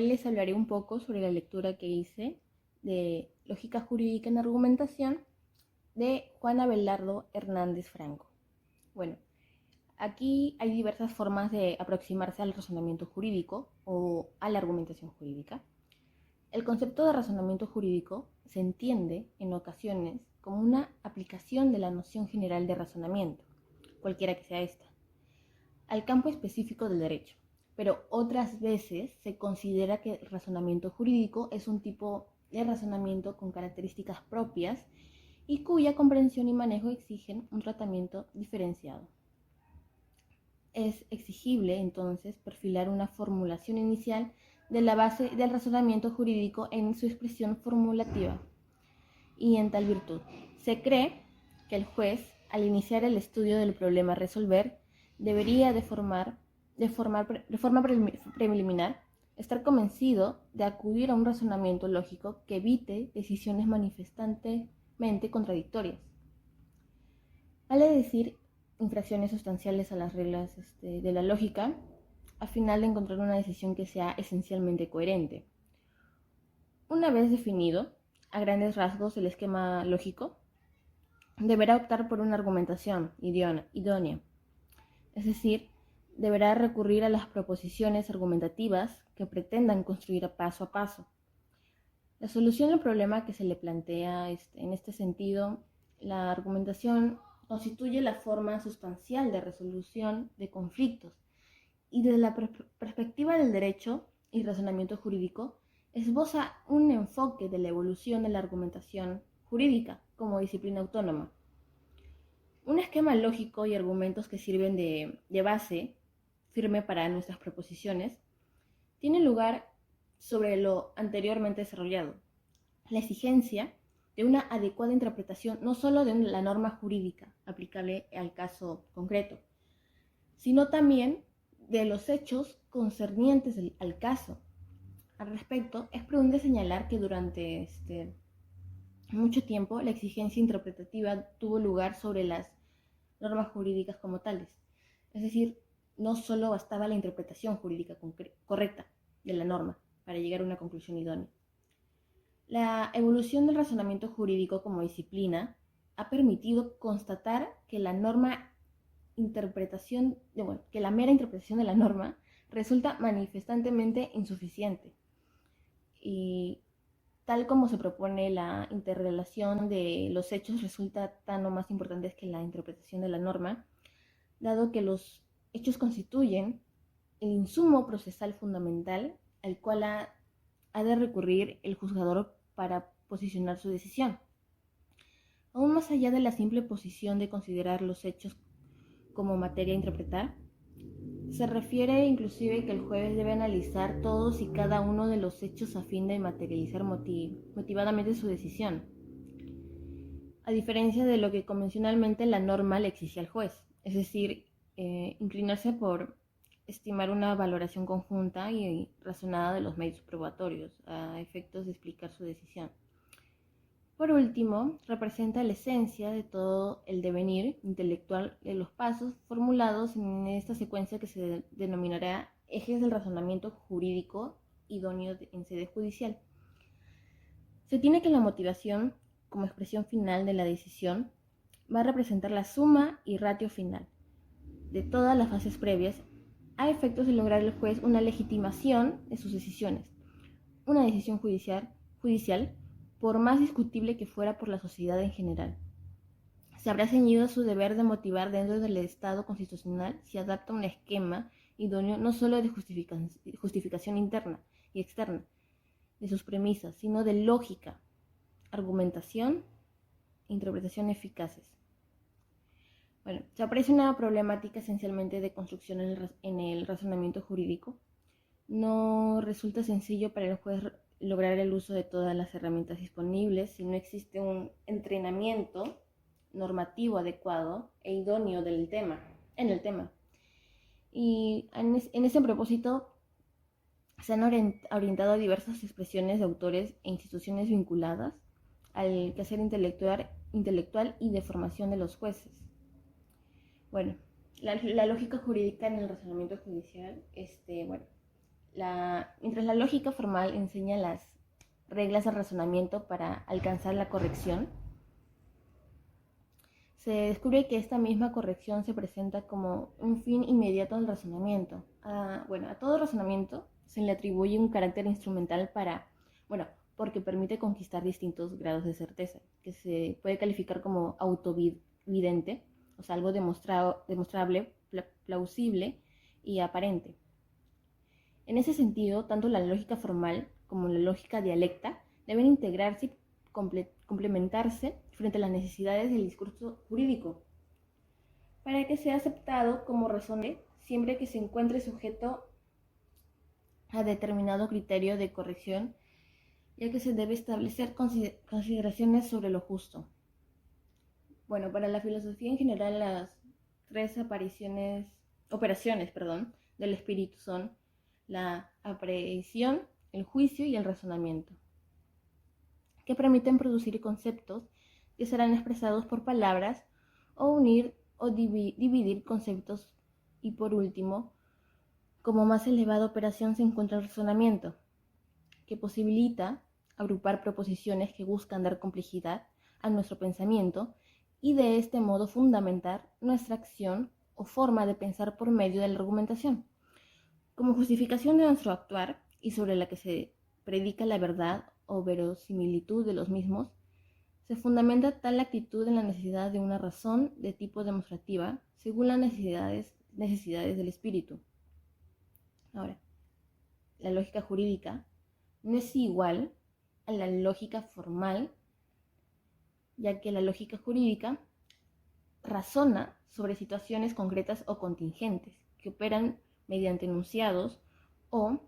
Hoy les hablaré un poco sobre la lectura que hice de Lógica Jurídica en Argumentación de Juan Abelardo Hernández Franco. Bueno, aquí hay diversas formas de aproximarse al razonamiento jurídico o a la argumentación jurídica. El concepto de razonamiento jurídico se entiende en ocasiones como una aplicación de la noción general de razonamiento, cualquiera que sea esta, al campo específico del derecho. Pero otras veces se considera que el razonamiento jurídico es un tipo de razonamiento con características propias y cuya comprensión y manejo exigen un tratamiento diferenciado. Es exigible, entonces, perfilar una formulación inicial de la base del razonamiento jurídico en su expresión formulativa. Y en tal virtud, se cree que el juez, al iniciar el estudio del problema a resolver, debería de forma preliminar estar convencido de acudir a un razonamiento lógico que evite decisiones manifestantemente contradictorias. Vale decir, infracciones sustanciales a las reglas de la lógica, a final de encontrar una decisión que sea esencialmente coherente. Una vez definido, a grandes rasgos, el esquema lógico, deberá optar por una argumentación idónea, es decir, deberá recurrir a las proposiciones argumentativas que pretendan construir a paso. La solución del problema que se le plantea en este sentido, la argumentación constituye la forma sustancial de resolución de conflictos y desde la perspectiva del derecho y razonamiento jurídico esboza un enfoque de la evolución de la argumentación jurídica como disciplina autónoma. Un esquema lógico y argumentos que sirven de base firme para nuestras proposiciones tiene lugar sobre lo anteriormente desarrollado. La exigencia de una adecuada interpretación no solo de la norma jurídica aplicable al caso concreto, sino también de los hechos concernientes al caso. Al respecto, es prudente señalar que durante mucho tiempo la exigencia interpretativa tuvo lugar sobre las normas jurídicas como tales. Es decir, no solo bastaba la interpretación jurídica correcta de la norma para llegar a una conclusión idónea. La evolución del razonamiento jurídico como disciplina ha permitido constatar que la mera interpretación de la norma resulta manifestantemente insuficiente. Y tal como se propone, la interrelación de los hechos resulta tan o más importante que la interpretación de la norma, dado que los hechos constituyen el insumo procesal fundamental al cual ha de recurrir el juzgador para posicionar su decisión. Aún más allá de la simple posición de considerar los hechos como materia a interpretar, se refiere inclusive que el juez debe analizar todos y cada uno de los hechos a fin de materializar motivadamente su decisión, a diferencia de lo que convencionalmente la norma le exige al juez, es decir, inclinarse por estimar una valoración conjunta y razonada de los medios probatorios a efectos de explicar su decisión. Por último, representa la esencia de todo el devenir intelectual de los pasos formulados en esta secuencia que se denominará ejes del razonamiento jurídico idóneo en sede judicial. Se tiene que la motivación, como expresión final de la decisión, va a representar la suma y ratio final de todas las fases previas a efectos de lograr el juez una legitimación de sus decisiones. Una decisión judicial, por más discutible que fuera por la sociedad en general, se habrá ceñido a su deber de motivar dentro del Estado constitucional si adapta un esquema idóneo no solo de justificación interna y externa de sus premisas, sino de lógica, argumentación e interpretación eficaces. Bueno, se aprecia una problemática esencialmente de construcción en el razonamiento jurídico. No resulta sencillo para el juez lograr el uso de todas las herramientas disponibles si no existe un entrenamiento normativo adecuado e idóneo en el tema. Y en ese propósito se han orientado diversas expresiones de autores e instituciones vinculadas al quehacer intelectual y de formación de los jueces. Bueno, la lógica jurídica en el razonamiento judicial, Mientras la lógica formal enseña las reglas de razonamiento para alcanzar la corrección, se descubre que esta misma corrección se presenta como un fin inmediato del razonamiento. A todo razonamiento se le atribuye un carácter instrumental porque permite conquistar distintos grados de certeza, que se puede calificar como autoevidente, o sea, algo demostrable, plausible y aparente. En ese sentido, tanto la lógica formal como la lógica dialecta deben integrarse y complementarse frente a las necesidades del discurso jurídico, para que sea aceptado como razón siempre que se encuentre sujeto a determinado criterio de corrección, ya que se debe establecer consideraciones sobre lo justo. Para la filosofía en general, las tres operaciones del espíritu son la aprehensión, el juicio y el razonamiento, que permiten producir conceptos que serán expresados por palabras o unir o dividir conceptos. Y por último, como más elevada operación se encuentra el razonamiento, que posibilita agrupar proposiciones que buscan dar complejidad a nuestro pensamiento y de este modo fundamentar nuestra acción o forma de pensar por medio de la argumentación, como justificación de nuestro actuar y sobre la que se predica la verdad o verosimilitud de los mismos. Se fundamenta tal actitud en la necesidad de una razón de tipo demostrativa según las necesidades del espíritu. Ahora, la lógica jurídica no es igual a la lógica formal, ya que la lógica jurídica razona sobre situaciones concretas o contingentes que operan mediante enunciados o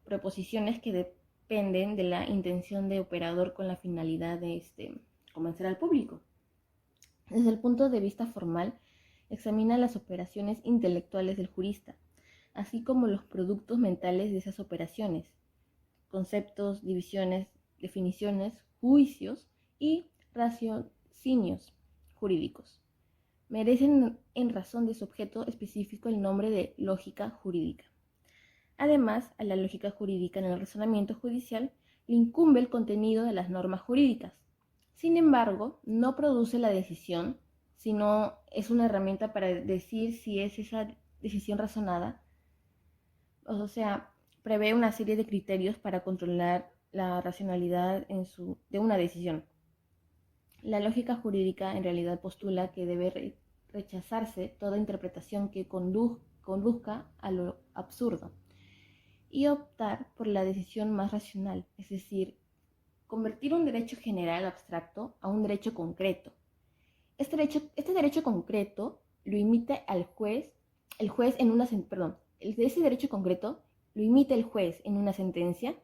proposiciones que dependen de la intención de operador con la finalidad de convencer al público. Desde el punto de vista formal, examina las operaciones intelectuales del jurista, así como los productos mentales de esas operaciones, conceptos, divisiones, definiciones, juicios y raciocinios jurídicos. Merecen en razón de su objeto específico el nombre de lógica jurídica. Además, a la lógica jurídica en el razonamiento judicial le incumbe el contenido de las normas jurídicas. Sin embargo, no produce la decisión, sino es una herramienta para decir si es esa decisión razonada. O sea, prevé una serie de criterios para controlar la racionalidad de una decisión. La lógica jurídica en realidad postula que debe rechazarse toda interpretación que conduzca a lo absurdo y optar por la decisión más racional, es decir, convertir un derecho general abstracto a un derecho concreto. Este derecho concreto lo imita ese derecho concreto lo imita el juez en una sentencia,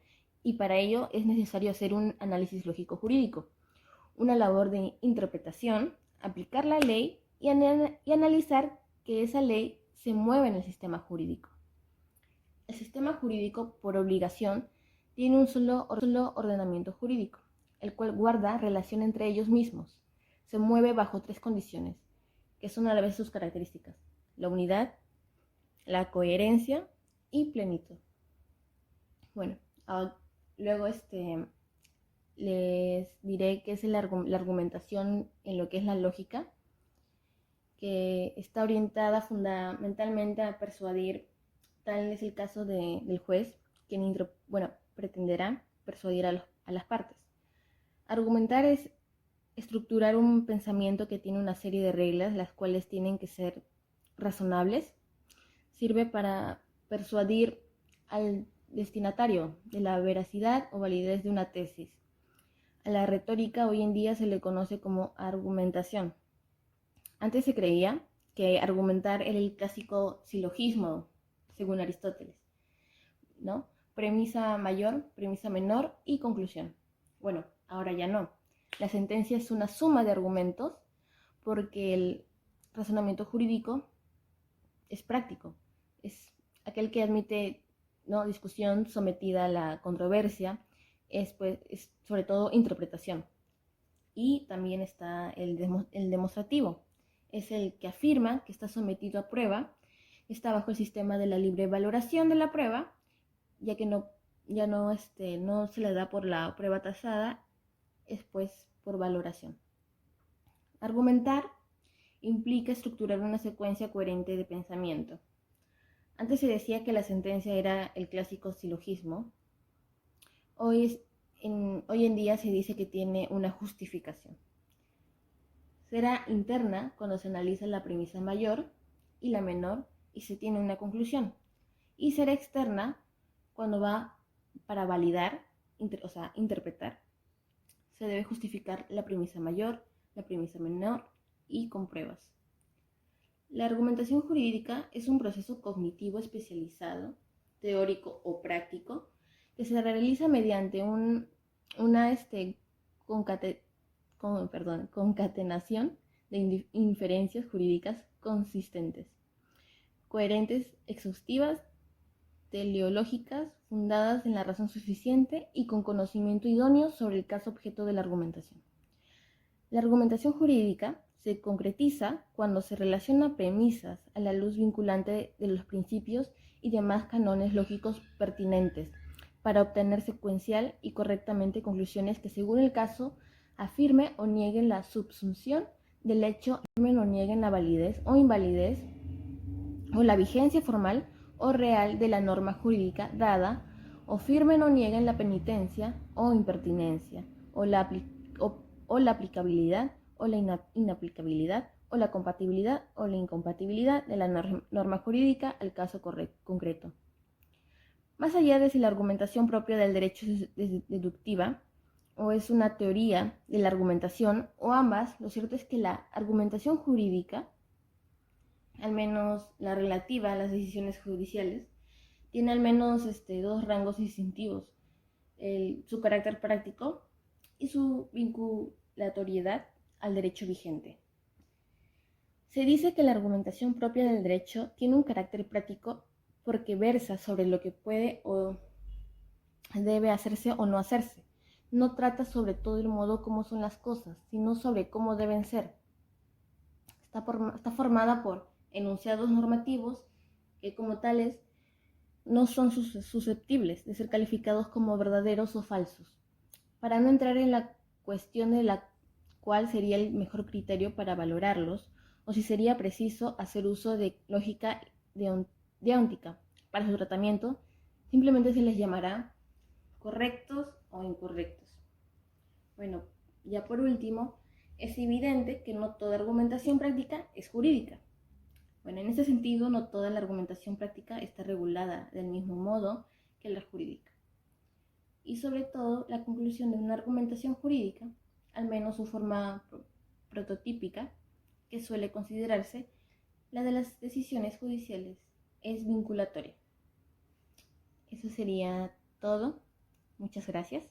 y para ello es necesario hacer un análisis lógico jurídico, una labor de interpretación, aplicar la ley y analizar que esa ley se mueve en el sistema jurídico. El sistema jurídico, por obligación, tiene un solo ordenamiento jurídico, el cual guarda relación entre ellos mismos. Se mueve bajo tres condiciones, que son a la vez sus características: la unidad, la coherencia y plenitud. Luego les diré qué es la argumentación en lo que es la lógica, que está orientada fundamentalmente a persuadir. Tal es el caso del juez, quien pretenderá persuadir a las partes. Argumentar es estructurar un pensamiento que tiene una serie de reglas, las cuales tienen que ser razonables. Sirve para persuadir al destinatario de la veracidad o validez de una tesis. A la retórica hoy en día se le conoce como argumentación. Antes se creía que argumentar era el clásico silogismo, según Aristóteles, ¿no? Premisa mayor, premisa menor y conclusión. Ahora ya no. La sentencia es una suma de argumentos, porque el razonamiento jurídico es práctico, es aquel que admite discusión sometida a la controversia, es sobre todo interpretación. Y también está el demostrativo, es el que afirma que está sometido a prueba, está bajo el sistema de la libre valoración de la prueba, ya que no se le da por la prueba tasada, es pues por valoración. Argumentar implica estructurar una secuencia coherente de pensamiento. Antes se decía que la sentencia era el clásico silogismo. Hoy en día se dice que tiene una justificación. Será interna cuando se analiza la premisa mayor y la menor y se tiene una conclusión. Y será externa cuando va para validar, interpretar. Se debe justificar la premisa mayor, la premisa menor y con pruebas. La argumentación jurídica es un proceso cognitivo especializado, teórico o práctico, que se realiza mediante una concatenación de inferencias jurídicas consistentes, coherentes, exhaustivas, teleológicas, fundadas en la razón suficiente y con conocimiento idóneo sobre el caso objeto de la argumentación. La argumentación jurídica se concretiza cuando se relaciona premisas a la luz vinculante de los principios y demás cánones lógicos pertinentes para obtener secuencial y correctamente conclusiones que, según el caso, afirme o nieguen la subsunción del hecho, afirmen o nieguen la validez o invalidez o la vigencia formal o real de la norma jurídica dada, o firmen o nieguen la penitencia o impertinencia, o la aplicabilidad o la inaplicabilidad, o la compatibilidad o la incompatibilidad de la norma jurídica al caso concreto. Más allá de si la argumentación propia del derecho es deductiva o es una teoría de la argumentación o ambas, lo cierto es que la argumentación jurídica, al menos la relativa a las decisiones judiciales, tiene al menos dos rangos distintivos: su carácter práctico y su vinculatoriedad al derecho vigente. Se dice que la argumentación propia del derecho tiene un carácter práctico porque versa sobre lo que puede o debe hacerse o no hacerse. No trata sobre todo el modo como son las cosas, sino sobre cómo deben ser. Está formada por enunciados normativos que, como tales, no son susceptibles de ser calificados como verdaderos o falsos. Para no entrar en la cuestión de cuál sería el mejor criterio para valorarlos, o si sería preciso hacer uso de lógica deóntica para su tratamiento, simplemente se les llamará correctos o incorrectos. Bueno, ya por último, es evidente que no toda argumentación práctica es jurídica. Bueno, en ese sentido, no toda la argumentación práctica está regulada del mismo modo que la jurídica. Y sobre todo, la conclusión de una argumentación jurídica, al menos su forma prototípica, que suele considerarse la de las decisiones judiciales, es vinculatoria. Eso sería todo. Muchas gracias.